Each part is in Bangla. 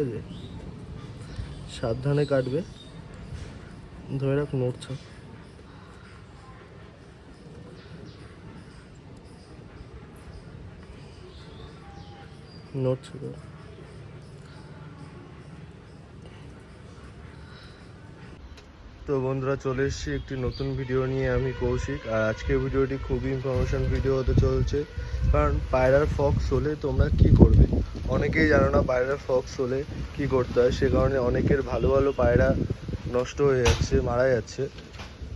আছে, সাবধানে কাটবে, ধরে রাখ নড়ছে, নড়ছে তো। তো বন্ধুরা চলে এসেছি একটি নতুন ভিডিও নিয়ে, আমি কৌশিক। আর আজকের ভিডিওটি খুবই ইনফরমেশন ভিডিও হতে চলছে, কারণ পায়রার ফক্স হলে তোমরা কি করবে অনেকেই জানো না। পায়রার ফক্স হলে কি করতে হয়, সে কারণে অনেকের ভালো ভালো পায়রা নষ্ট হয়ে যাচ্ছে, মারা যাচ্ছে।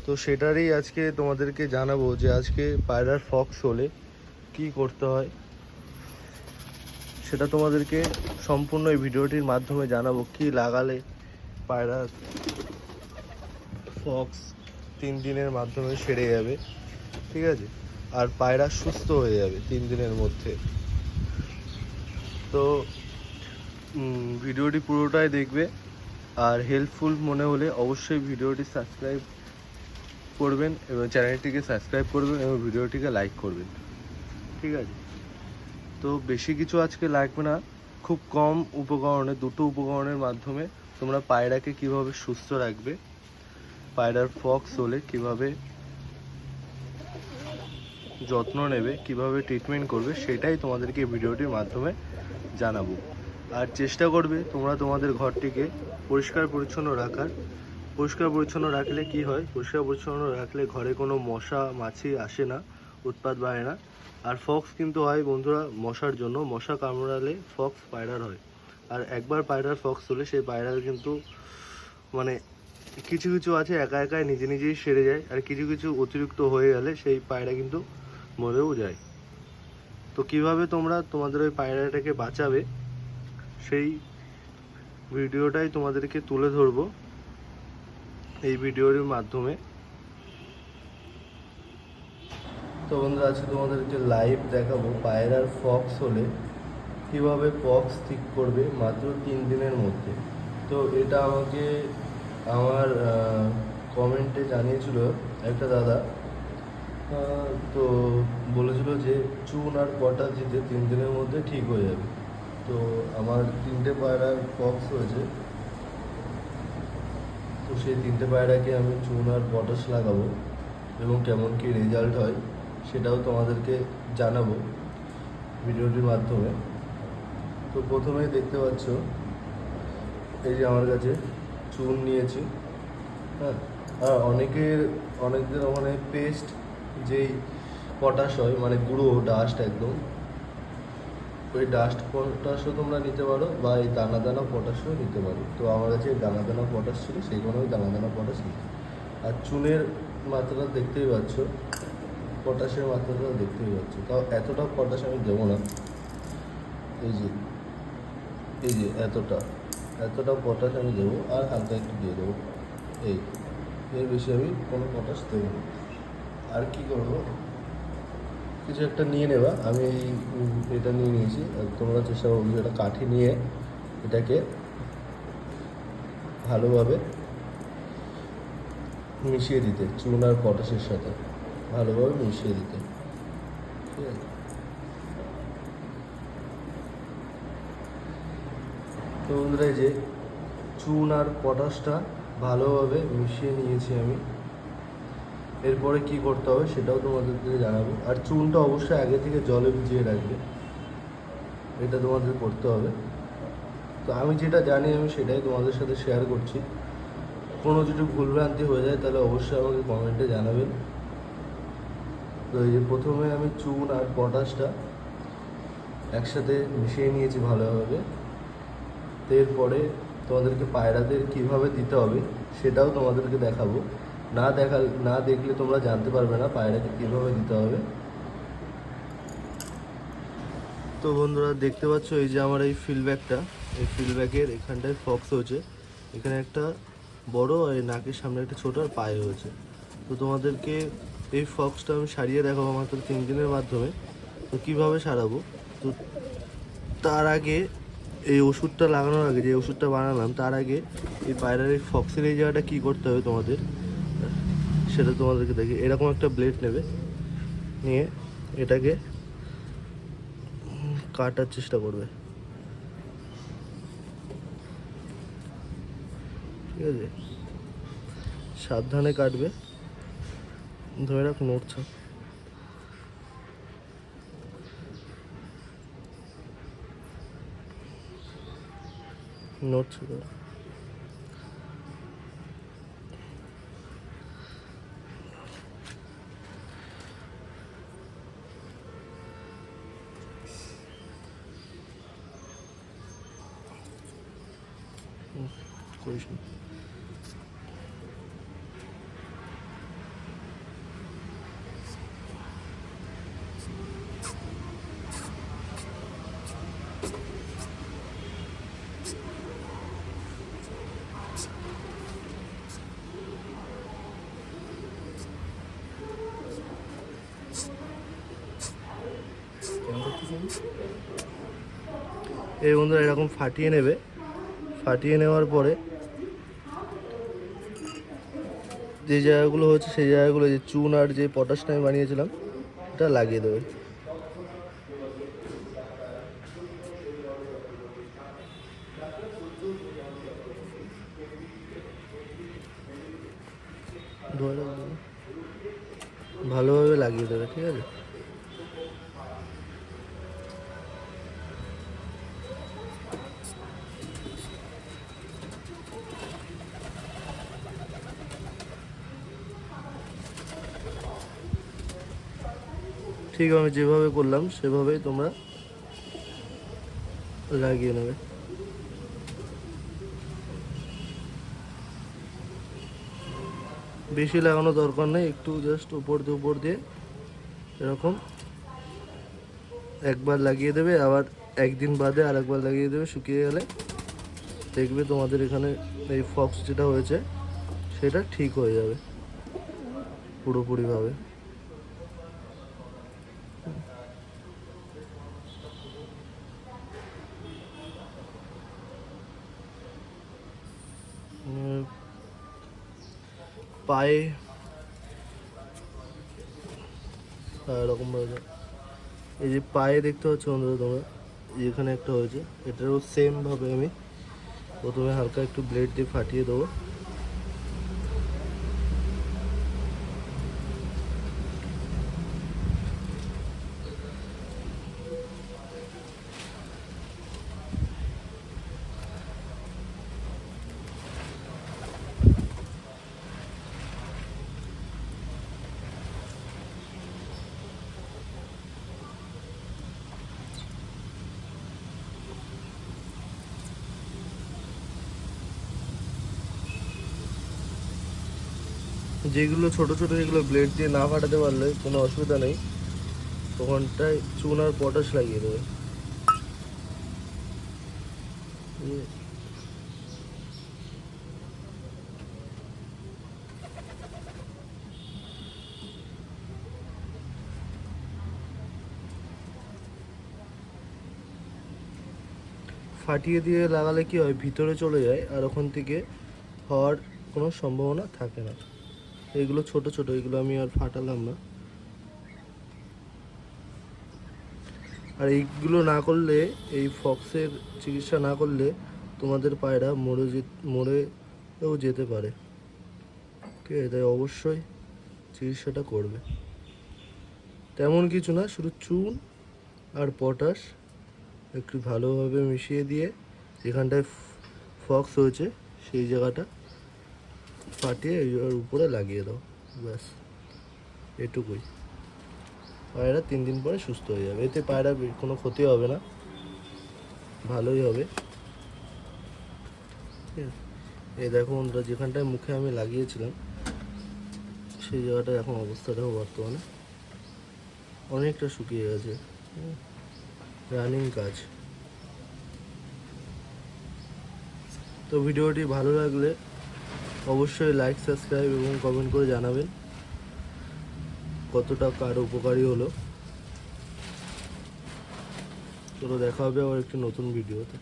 তো সেটারই আজকে তোমাদেরকে জানাবো যে আজকে পায়রার ফক্স হলে কি করতে হয়, সেটা তোমাদেরকে সম্পূর্ণ এই ভিডিওটির মাধ্যমে জানাবো। কি লাগালে পায়রা ফক্স 3 দিনের মাধ্যমে সেরে যাবে, ঠিক আছে, আর পায়রা সুস্থ হয়ে যাবে 3 দিনের মধ্যে। তো ভিডিওটি পুরোটাই দেখবে, আর হেল্পফুল মনে হলে অবশ্যই ভিডিওটি সাবস্ক্রাইব করবেন এবং চ্যানেলটিকে সাবস্ক্রাইব করবেন এবং ভিডিওটিকে লাইক করবেন, ঠিক আছে। তো বেশি কিছু আজকে লাগবে না, খুব কম উপকরণে, দুটো উপকরণের মাধ্যমে তোমরা পায়রাকে কিভাবে সুস্থ রাখবে, পায়রার ফক্স হলে কিভাবে যত্ন নেবে, কিভাবে ট্রিটমেন্ট করবে, সেটাই তোমাদেরকে ভিডিওটির মাধ্যমে জানাবো। আর চেষ্টা করবে তোমরা তোমাদের ঘরটিকে পরিষ্কার পরিচ্ছন্ন রাখার। পরিষ্কার পরিচ্ছন্ন রাখলে কি হয়, পরিষ্কার পরিচ্ছন্ন রাখলে ঘরে কোনো মশা মাছি আসে না, উৎপাত বাড়ে না। আর ফক্স কিন্তু হয় বন্ধুরা মশার জন্য, মশা কামড়ালে ফক্স পায়রার হয়। আর একবার পায়রার ফক্স হলে সেই পায়রার কিন্তু মানে কিছু কিছু আছে একা একাই নিজে নিজেই সেরে যায়, আর কিছু কিছু অতিরিক্ত হয়ে গেলে সেই পায়রা কিন্তু মরেও যায়। তো কিভাবে তোমরা তোমাদের ওই পায়রাটাকে বাঁচাবে সেই ভিডিওটাই তোমাদেরকে তুলে ধরবো এই ভিডিওর মাধ্যমে। তো বন্ধুরা আজকে তোমাদেরকে লাইভ দেখাবো পায়রার ফক্স হলে কিভাবে ফক্স ঠিক করবে মাত্র 3 দিনের মধ্যে। তো এটা আমাকে আমার কমেন্টে জানিয়েছিল একটা দাদা। তো বলেছিল যে চুন আর পটাশ দিতে 3 দিনের মধ্যে ঠিক হয়ে যাবে। তো আমার 3টে পায়রার ফক্স হয়েছে, তো সেই 3টে পায়রাকে আমি চুন আর পটাশ লাগাবো এবং কেমন কী রেজাল্ট হয় সেটাও তোমাদেরকে জানাবো ভিডিওটির মাধ্যমে। তো প্রথমেই দেখতে পাচ্ছ এই যে আমার কাছে চুন নিয়েছি, হ্যাঁ। আর অনেকদের ওখানে পেস্ট যেই পটাশ হয় মানে গুঁড়ো ডাস্ট একদম, ওই ডাস্ট পটাশও তোমরা নিতে পারো বা এই দানা দানা পটাশও নিতে পারো। তো আমার কাছে দানা দানা পটাশ ছিল, সেই কারণে দানা দানা পটাশ নিই। আর চুনের মাত্রাটা দেখতেই পাচ্ছ, পটাশের মাত্রাটা দেখতেই পাচ্ছ, তাও এতটা পটাশ আমি দেবো না। এই যে এতটা পটাশ আমি দেবো, আর হালকা একটু দিয়ে দেবো, এর বেশি আমি কোনো পটাশ দেবো না। আর কি করবো, কিছু একটা নিয়ে নেবা, আমি এটা নিয়ে নিয়েছি। তোমরা চেষ্টা করবো একটা কাঠি নিয়ে এটাকে ভালোভাবে মিশিয়ে দিতে, চুন আর পটাশের সাথে ভালোভাবে মিশিয়ে দিতে, ঠিক আছে। তো বন্ধুরা এই যে চুন আর পটাশটা ভালোভাবে মিশিয়ে নিয়েছি আমি। এরপরে কি করতে হবে সেটাও তোমাদেরকে জানাবো। আর চুনটা অবশ্যই আগে থেকে জলে ভিজিয়ে রাখবে, এটা তোমাদের করতে হবে। তো আমি যেটা জানি আমি সেটাই তোমাদের সাথে শেয়ার করছি। কোনো যদি ভুলভ্রান্তি হয়ে যায় তাহলে অবশ্যই আমাকে কমেন্টে জানাবেন। তো এই যে প্রথমে আমি চুন আর পটাশটা একসাথে মিশিয়ে নিয়েছি ভালোভাবে। তো এরপরে তোমাদেরকে পায়রাদের কীভাবে দিতে হবে সেটাও তোমাদেরকে দেখাবো। না দেখলে তোমরা জানতে পারবে না পায়রাকে কীভাবে দিতে হবে। তো বন্ধুরা দেখতে পাচ্ছ এই যে আমার এই ফিল্ডব্যাগটা, এই ফিল্ডব্যাগের এখানটায় ফক্স হয়েছে, এখানে একটা বড় আর নাকের সামনে একটা ছোটো আর পায়ে হয়েছে। তো তোমাদেরকে এই ফক্সটা আমি সারিয়ে দেখাবো মাত্র 3 দিনের মাধ্যমে। তো কীভাবে সারাবো, তো তার আগে এই ওষুধটা লাগানোর আগে, যে ওষুধটা বানালাম তার আগে এই পায়রার এই ফক্সের এই জায়গাটা কী করতে হবে তোমাদের সেটা তোমাদেরকে দেখি। এরকম একটা ব্লেড নেবে, নিয়ে এটাকে কাটার চেষ্টা করবে। ঠিক আছে, সাবধানে কাটবে। ধরে রাখ, নড়ছে নড়ছে তো। করিস না। এই বন্ধুরা এরকম ফাটিয়ে নেবে। ফাটিয়ে নেওয়ার পরে যে জায়গাগুলো হচ্ছে সেই জায়গাগুলো যে চুন আর যে পটাশটা আমি বানিয়েছিলাম এটা লাগিয়ে দেবে। ভালোভাবে লাগিয়ে দেবে, ঠিক আছে। ঠিক আমি যেভাবে করলাম সেভাবেই তোমরা লাগিয়ে নেবে। বেশি লাগানো দরকার নেই, একটু জাস্ট উপর দিয়ে এরকম একবার লাগিয়ে দেবে, আবার একদিন বাদে আর একবার লাগিয়ে দেবে। শুকিয়ে গেলে দেখবে তোমাদের এখানে এই ফক্স যেটা হয়েছে সেটা ঠিক হয়ে যাবে পুরোপুরিভাবে। পায়ে এরকমভাবে এই যে পায়ে দেখতে পাচ্ছ বন্ধুরা তোমরা, যেখানে একটা হয়েছে এটারও সেমভাবে আমি প্রথমে হালকা একটু ব্লেড দিয়ে ফাটিয়ে দেবো। যেগুলো ছোট ছোট এগুলো ব্লেড দিয়ে না ফাটাতে পারলে কোনো অসুবিধা নেই, ওখানটায় চুন আর পটাশ লাগিয়ে দেবে। ফাটিয়ে দিয়ে লাগালে কি হয়, ভিতরে চলে যায় আর ওখান থেকে হওয়ার কোনো সম্ভাবনা থাকে না। এগুলো ছোট ছোট, এগুলো আমি আর ফাটালাম না। আর এইগুলো না করলে, এই ফক্সের চিকিৎসা না করলে তোমাদের পায়রা মরেও যেতে পারে, ঠিক আছে। তাই অবশ্যই চিকিৎসাটা করবে। তেমন কিছু না, শুধু চুন আর পটাশ একটু ভালোভাবে মিশিয়ে দিয়ে যেখানটায় ফক্স হয়েছে সেই জায়গাটা ফাটিয়ে ওর উপরে লাগিয়ে দাও, ব্যাস এটুকুই। পায়রা 3 দিন পরে সুস্থ হয়ে যাবে। এতে পায়রা কোনো ক্ষতি হবে না, ভালোই হবে, ঠিক আছে। এই দেখো বন্ধুরা, যেখানটায় মুখে আমি লাগিয়েছিলাম সেই জায়গাটা এখন অবস্থা দেখো, বর্তমানে অনেকটা শুকিয়ে গেছে, রানিং কাজ। তো ভিডিওটি ভালো লাগলে অবশ্যই লাইক, সাবস্ক্রাইব এবং কমেন্ট করে জানাবেন কতটা কার উপকারী হলো। চলো দেখা হবে আবার একটি নতুন ভিডিওতে।